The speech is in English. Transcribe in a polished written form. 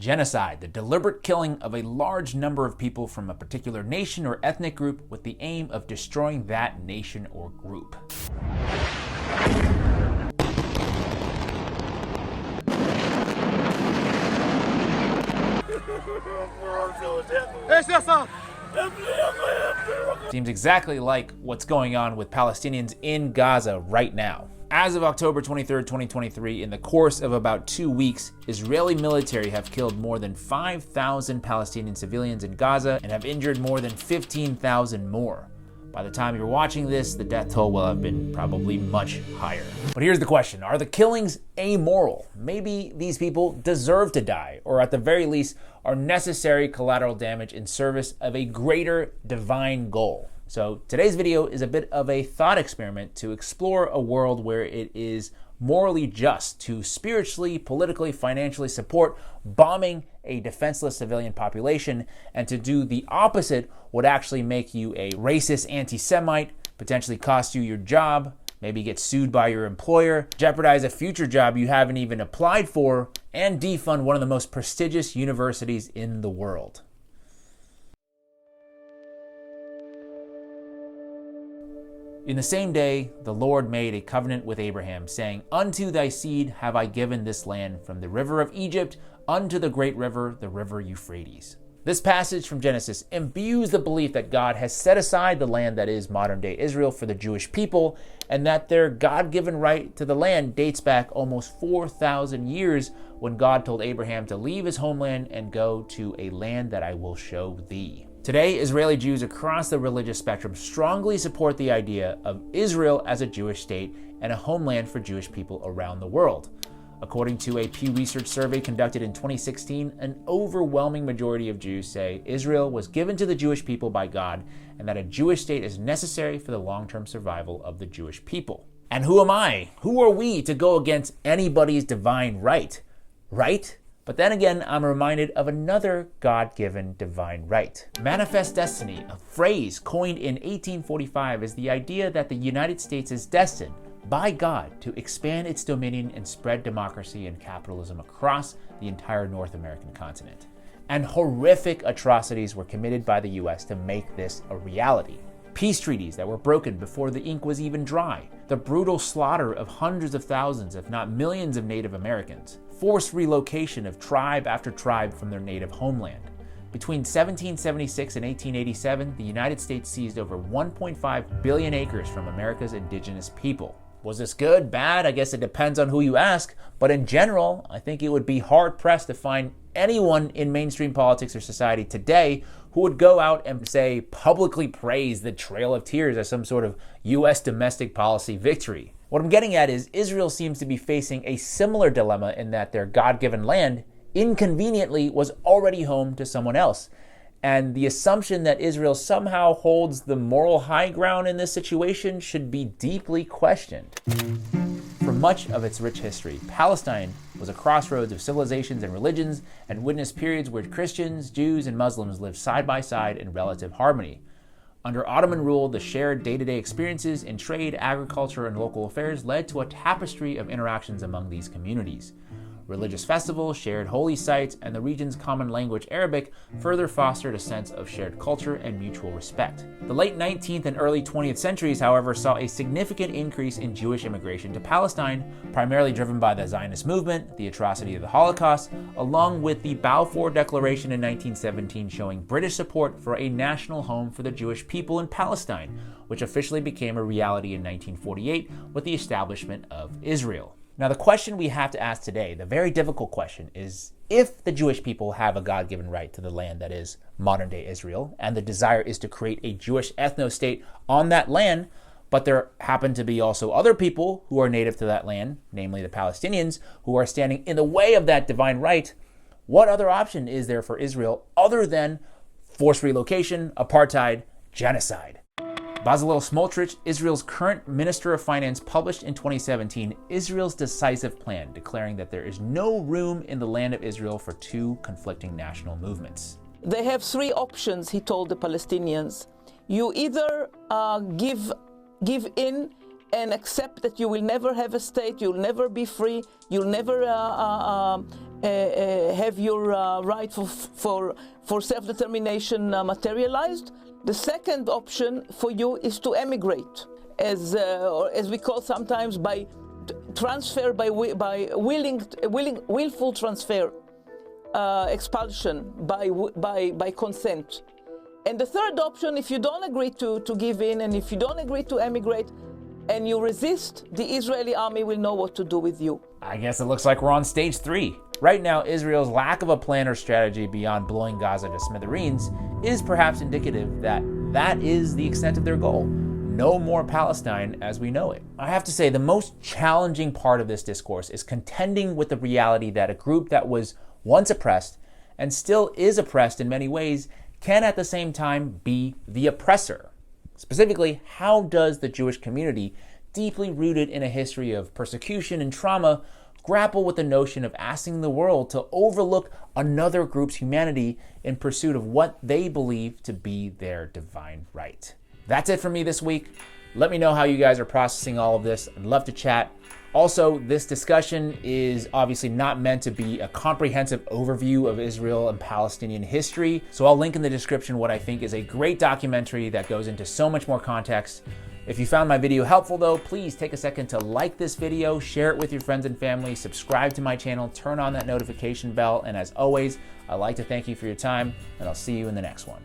Genocide, the deliberate killing of a large number of people from a particular nation or ethnic group with the aim of destroying that nation or group. Seems exactly like what's going on with Palestinians in Gaza right now. As of October 23rd, 2023, in the course of about 2 weeks, Israeli military have killed more than 5,000 Palestinian civilians in Gaza and have injured more than 15,000 more. By the time you're watching this, the death toll will have been probably much higher. But here's the question, are the killings amoral? Maybe these people deserve to die, or at the very least, are necessary collateral damage in service of a greater divine goal. So today's video is a bit of a thought experiment to explore a world where it is morally just to spiritually, politically, financially support bombing a defenseless civilian population, and to do the opposite would actually make you a racist anti-Semite, potentially cost you your job, maybe get sued by your employer, jeopardize a future job you haven't even applied for, and defund one of the most prestigious universities in the world. In the same day, the Lord made a covenant with Abraham, saying, "Unto thy seed have I given this land, from the river of Egypt unto the great river, the river Euphrates." This passage from Genesis imbues the belief that God has set aside the land that is modern-day Israel for the Jewish people, and that their God-given right to the land dates back almost 4,000 years when God told Abraham to leave his homeland and go to a land that I will show thee. Today, Israeli Jews across the religious spectrum strongly support the idea of Israel as a Jewish state and a homeland for Jewish people around the world. According to a Pew Research survey conducted in 2016, an overwhelming majority of Jews say Israel was given to the Jewish people by God and that a Jewish state is necessary for the long-term survival of the Jewish people. And who am I? Who are we to go against anybody's divine right? Right? But then again, I'm reminded of another God-given divine right. Manifest destiny, a phrase coined in 1845, is the idea that the United States is destined by God to expand its dominion and spread democracy and capitalism across the entire North American continent. And horrific atrocities were committed by the US to make this a reality. Peace treaties that were broken before the ink was even dry, the brutal slaughter of hundreds of thousands, if not millions, of Native Americans, forced relocation of tribe after tribe from their native homeland. Between 1776 and 1887, the United States seized over 1.5 billion acres from America's indigenous people. Was this good, bad? I guess it depends on who you ask, but in general, I think it would be hard-pressed to find anyone in mainstream politics or society today who would go out and, say, publicly praise the Trail of Tears as some sort of US domestic policy victory. What I'm getting at is Israel seems to be facing a similar dilemma in that their God-given land inconveniently was already home to someone else. And the assumption that Israel somehow holds the moral high ground in this situation should be deeply questioned. For much of its rich history, Palestine was a crossroads of civilizations and religions and witnessed periods where Christians, Jews, and Muslims lived side by side in relative harmony. Under Ottoman rule, the shared day-to-day experiences in trade, agriculture, and local affairs led to a tapestry of interactions among these communities. Religious festivals, shared holy sites, and the region's common language, Arabic, further fostered a sense of shared culture and mutual respect. The late 19th and early 20th centuries, however, saw a significant increase in Jewish immigration to Palestine, primarily driven by the Zionist movement, the atrocity of the Holocaust, along with the Balfour Declaration in 1917 showing British support for a national home for the Jewish people in Palestine, which officially became a reality in 1948 with the establishment of Israel. Now, the question we have to ask today, the very difficult question, is if the Jewish people have a God-given right to the land that is modern-day Israel, and the desire is to create a Jewish ethno-state on that land, but there happen to be also other people who are native to that land, namely the Palestinians, who are standing in the way of that divine right, what other option is there for Israel other than forced relocation, apartheid, genocide? Bezalel Smotrich, Israel's current Minister of Finance, published in 2017 Israel's Decisive plan, declaring that there is no room in the land of Israel for two conflicting national movements. They have three options, he told the Palestinians. You either give in and accept that you will never have a state, you'll never be free, you'll never have your right for self-determination materialized. The second option for you is to emigrate, or as we call sometimes by transfer, by willful transfer, expulsion by consent. And the third option, if you don't agree to give in, and if you don't agree to emigrate, and you resist, the Israeli army will know what to do with you. I guess it looks like we're on stage 3. Right now, Israel's lack of a plan or strategy beyond blowing Gaza to smithereens is perhaps indicative that that is the extent of their goal. No more Palestine as we know it. I have to say, the most challenging part of this discourse is contending with the reality that a group that was once oppressed and still is oppressed in many ways can at the same time be the oppressor. Specifically, how does the Jewish community, deeply rooted in a history of persecution and trauma, grapple with the notion of asking the world to overlook another group's humanity in pursuit of what they believe to be their divine right? That's it for me this week. Let me know how you guys are processing all of this. I'd love to chat. Also, this discussion is obviously not meant to be a comprehensive overview of Israel and Palestinian history, so I'll link in the description what I think is a great documentary that goes into so much more context. If you found my video helpful though, please take a second to like this video, share it with your friends and family, subscribe to my channel, turn on that notification bell, and as always, I'd like to thank you for your time, and I'll see you in the next one.